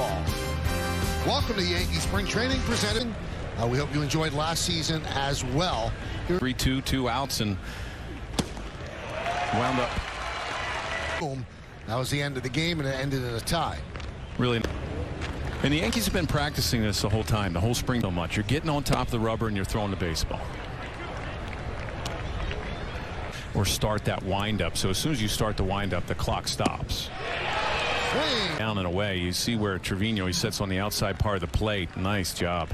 ball. Welcome to the Yankee Spring Training presented. We hope you enjoyed last season as well. 3-2, 2 outs, and wound up. Boom. That was the end of the game, and it ended in a tie. Really. And the Yankees have been practicing this the whole time, the whole spring so much. You're getting on top of the rubber and you're throwing the baseball. Or start that windup. So as soon as you start the windup, the clock stops. Swing. Down and away. You see where Trevino, he sits on the outside part of the plate. Nice job.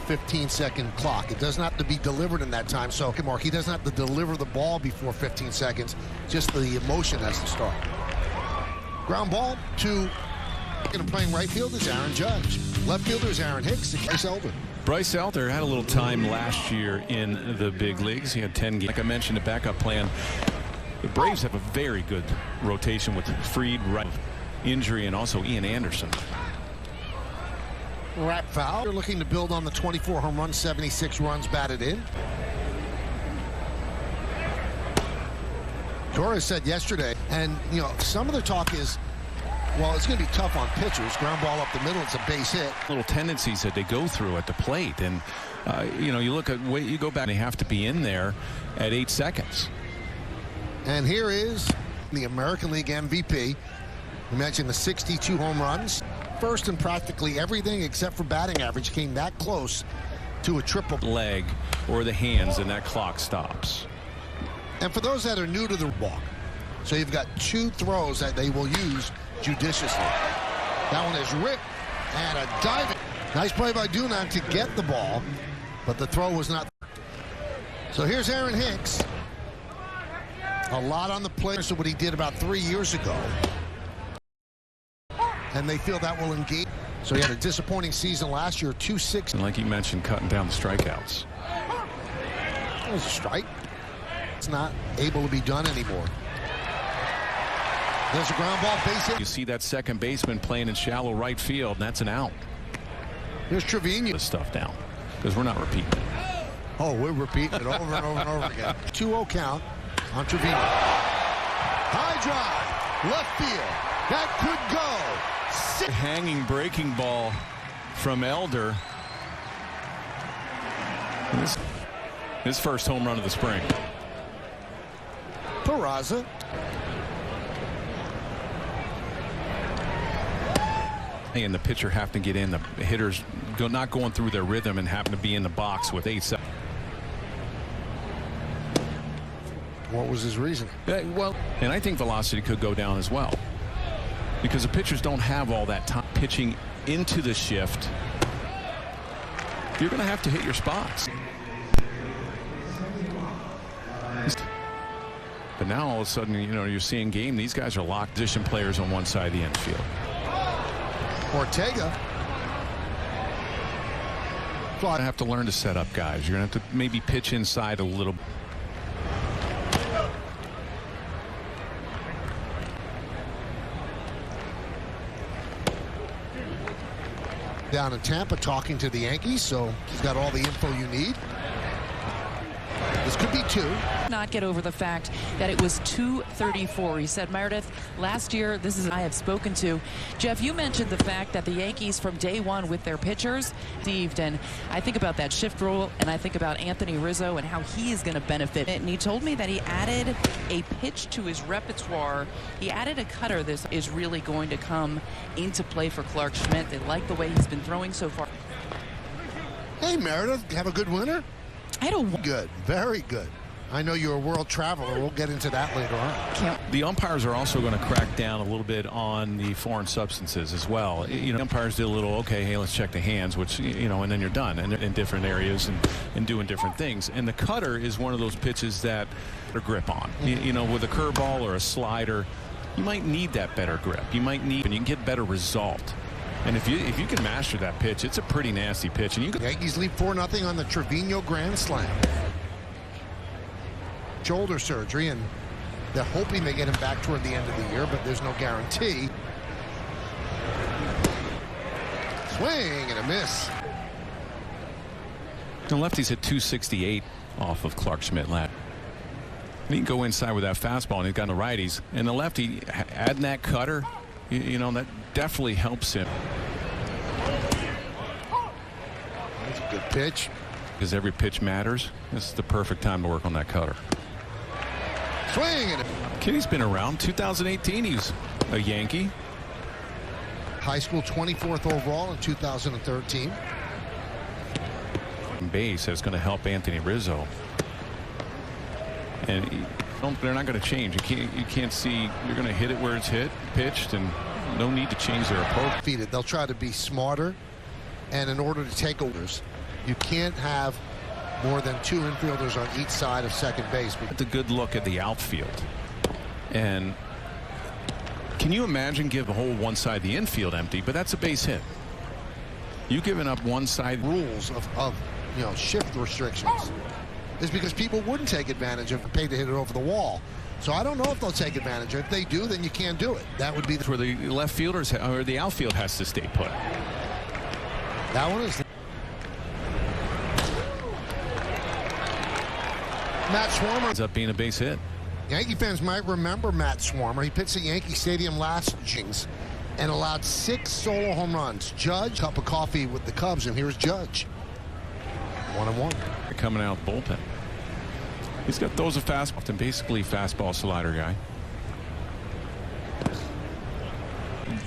15-second clock. It doesn't have to be delivered in that time. So Mark, he doesn't have to deliver the ball before 15 seconds. Just the emotion has to start. Ground ball to playing right field is Aaron Judge. Left fielder is Aaron Hicks and Bryce Elder. Bryce Elder had a little time last year in the big leagues. He had 10 games. Like I mentioned, the backup plan. The Braves have a very good rotation with Fried, right, injury, and also Ian Anderson. Rap foul. They're looking to build on the 24 home runs, 76 runs batted in. Torres said yesterday, and you know, some of the talk is, well, it's going to be tough on pitchers. Ground ball up the middle, it's a base hit. Little tendencies that they go through at the plate, and you know, you look at you go back, they have to be in there at 8 seconds. And here is the American League MVP. We mentioned the 62 home runs. First in practically everything except for batting average, came that close to a triple. Leg or the hands, and that clock stops. And for those that are new to the walk, so you've got 2 throws that they will use judiciously. That one is ripped and a diving. Nice play by Dunan to get the ball, but the throw was not. So here's Aaron Hicks. A lot on the plate of what he did about 3 years ago. And they feel that will engage. So he had a disappointing season last year, 2-6. And like you mentioned, cutting down the strikeouts. That was a strike. It's not able to be done anymore. There's a ground ball base hit. You see that second baseman playing in shallow right field, and that's an out. Here's Trevino. This stuff down, because we're not repeating. Oh, we're repeating it over and over and over again. 2-0 count on Trevino. High drive, left field. That could go. Hanging breaking ball from Elder. His first home run of the spring. Peraza. And the pitcher have to get in. The hitters not going through their rhythm and happen to be in the box with 8 seconds. What was his reason? Well, and I think velocity could go down as well, because the pitchers don't have all that time pitching into the shift. You're going to have to hit your spots. But now all of a sudden, you know, you're seeing game. These guys are locked position players on one side of the infield. Ortega. You're going to have to learn to set up guys. You're going to have to maybe pitch inside a little. Down in Tampa talking to the Yankees, so he's got all the info you need. This could be 2. Not get over the fact that it was 234. He said, Meredith, last year, this is I have spoken to. Jeff, you mentioned the fact that the Yankees from day one with their pitchers, and I think about that shift rule, and I think about Anthony Rizzo and how he is going to benefit. And he told me that he added a pitch to his repertoire. He added a cutter. This is really going to come into play for Clark Schmidt. They like the way he's been throwing so far. Hey, Meredith, have a good winter? I don't. Good, very good. I know you're a world traveler. We'll get into that later on. The umpires are also going to crack down a little bit on the foreign substances as well. You know, umpires did a little, okay, hey, let's check the hands, which, you know, and then you're done, and in different areas and doing different things. And the cutter is one of those pitches that are grip on. You know, with a curveball or a slider, you might need that better grip. You might need, and you can get better result. And if you can master that pitch, it's a pretty nasty pitch. And you can. Yankees lead 4-0 on the Trevino grand slam. Shoulder surgery, and they're hoping they get him back toward the end of the year, but there's no guarantee. Swing and a miss. The lefties hit 268 off of Clark Schmidt last. He can go inside with that fastball, and he's got the righties. And the lefty adding that cutter, you know, that definitely helps him. That's a good pitch. Because every pitch matters. This is the perfect time to work on that cutter. Swing and Kitty's been around. 2018, he's a Yankee. high school 24th overall in 2013. Base that's going to help Anthony Rizzo. And they're not going to change. You can't see. You're going to hit it where it's pitched, and no need to change their approach. They'll try to be smarter, and in order to take overs, you can't have more than 2 infielders on each side of second base. It's a good look at the outfield. And can you imagine give the whole one side of the infield empty? But that's a base hit. You giving up one side. Rules of shift restrictions is because people wouldn't take advantage of pay to hit it over the wall. So I don't know if they'll take advantage. If they do, then you can't do it. That would be where the left fielders or the outfield has to stay put. That one is. Matt Swarmer Ends up being a base hit. Yankee fans might remember Matt Swarmer. He pitched at Yankee Stadium last Jings and allowed 6 solo home runs. Judge, cup of coffee with the Cubs, and here's Judge. 1-1. Coming out of the bullpen. He's got those a fastball and basically fastball slider guy.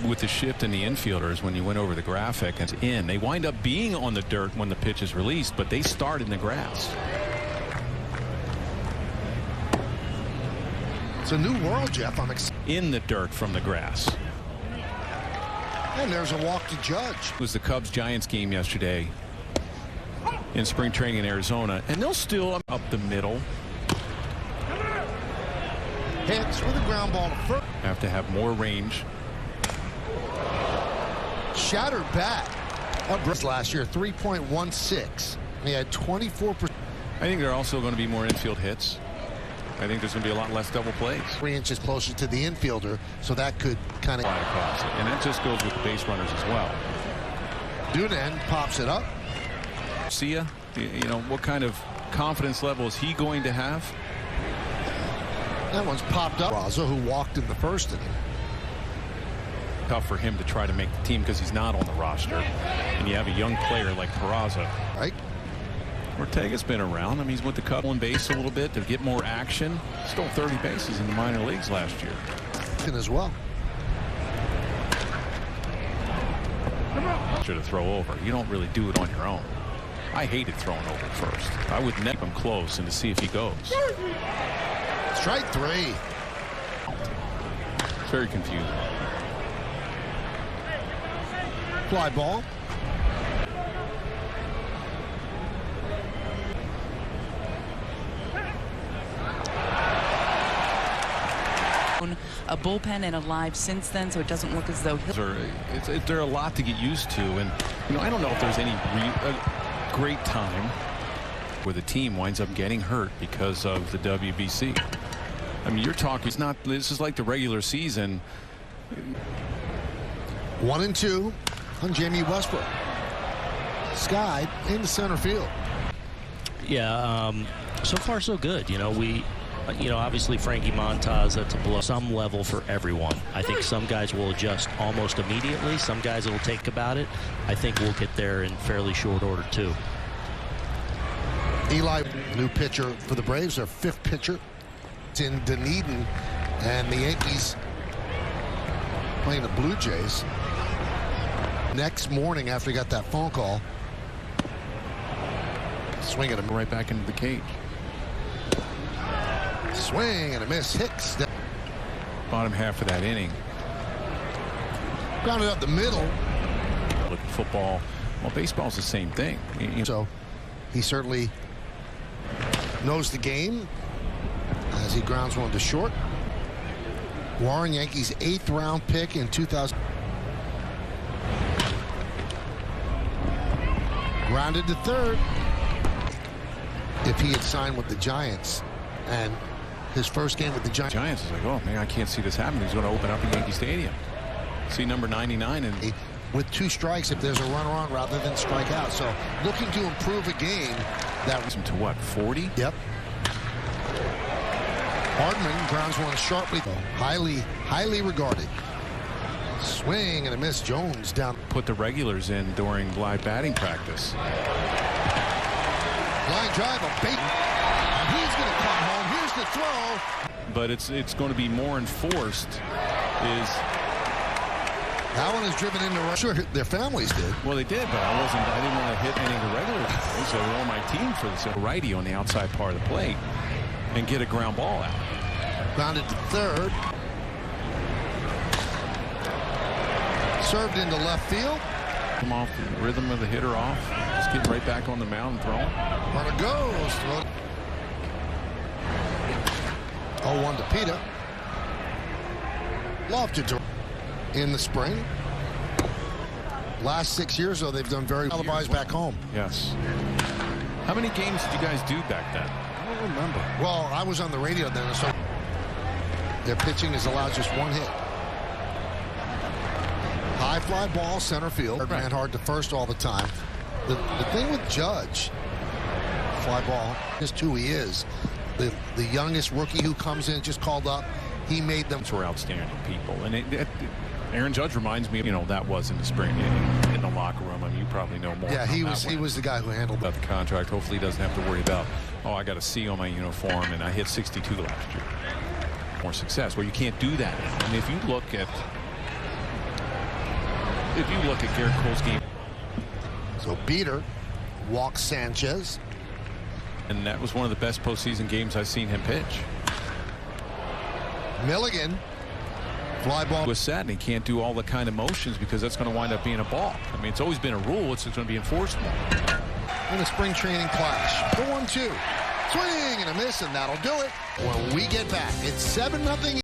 With the shift in the infielders, when you went over the graphic, it's in. They wind up being on the dirt when the pitch is released, but they start in the grass. It's a new world, Jeff. I'm excited. In the dirt from the grass. And there's a walk to Judge. It was the Cubs-Giants game yesterday in spring training in Arizona, and they'll still up the middle. Hits with a ground ball to first. Have to have more range. Shattered bat. Last year, 3.16. He had 24%. I think there are also going to be more infield hits. I think there's going to be a lot less double plays. 3 inches closer to the infielder, so that could kind of. And that just goes with the base runners as well. Dunan pops it up. See ya. What kind of confidence level is he going to have? That one's popped up. Peraza, who walked in the first inning. Tough for him to try to make the team because he's not on the roster. And you have a young player like Peraza. Right. Ortega's been around. I mean, he's with the Cubs on base a little bit to get more action. Stole 30 bases in the minor leagues last year. As well. To throw over. You don't really do it on your own. I hated throwing over first. I would neck him close and to see if he goes. Strike 3. It's very confusing. Fly ball. A bullpen and alive since then, so it doesn't look as though they're a lot to get used to, and I don't know if there's any great time where the team winds up getting hurt because of the WBC. I mean, you're talking. This is like the regular season. 1-2 on Jamie Westbrook. Skied into center field. Yeah, so far so good. Obviously Frankie Montas, that's a blow. Some level for everyone. I think some guys will adjust almost immediately. Some guys will take about it. I think we'll get there in fairly short order too. Eli, new pitcher for the Braves, their 5th pitcher. It's in Dunedin, and the Yankees playing the Blue Jays. Next morning after he got that phone call, swing at him Right back into the cage. Swing and a miss. Hicks. Bottom half of that inning. Grounded up the middle. Look at football. Well, baseball's the same thing. So he certainly knows the game as he grounds one to short. Warren, Yankees 8th round pick in 2000. Grounded to third. If he had signed with the Giants and his first game with the Giants is like, oh man, I can't see this happening. He's going to open up at Yankee Stadium. See number 99 and with 2 strikes if there's a runner on rather than strike out. So looking to improve a game that was to what, 40? Yep. Hardman grounds one sharply, highly regarded. Swing and a miss. Jones down. Put the regulars in during live batting practice. Line drive, a bait. And he's going to come home. Here's the throw. But it's going to be more enforced. That one is driven into right. Sure, their families did. Well, they did, but I didn't want to hit any of the regular guys. So they're on my team for this righty on the outside part of the plate and get a ground ball out. Grounded to third. Served into left field. Come off the rhythm of the hitter off. Just getting right back on the mound and throwing. Runner goes. 0-1 to Peta. Lofted to in the spring. Last 6 years, though, they've done very alibis back home. Yes. How many games did you guys do back then? I don't remember. Well, I was on the radio then, so their pitching is allowed just one hit. High fly ball, center field. Right. Ran hard to first all the time. The thing with Judge, fly ball, just who he is. The youngest rookie who comes in, just called up, he made them. Were outstanding people. And Aaron Judge reminds me of, that was in the spring in the locker room. I mean, you probably know more. Yeah, he was the guy who handled about the contract. Hopefully he doesn't have to worry about, I got a C on my uniform and I hit 62 last year. More success. Well, you can't do that. I mean, if you look at Garrett Cole's game. So Beater walks Sanchez. And that was one of the best postseason games I've seen him pitch. Milligan. Fly ball. Was set, and he can't do all the kind of motions because that's going to wind up being a ball. I mean, it's always been a rule. It's going to be enforced more. In a spring training clash. The 1-2. Swing and a miss, and that'll do it. When we get back, it's 7-0.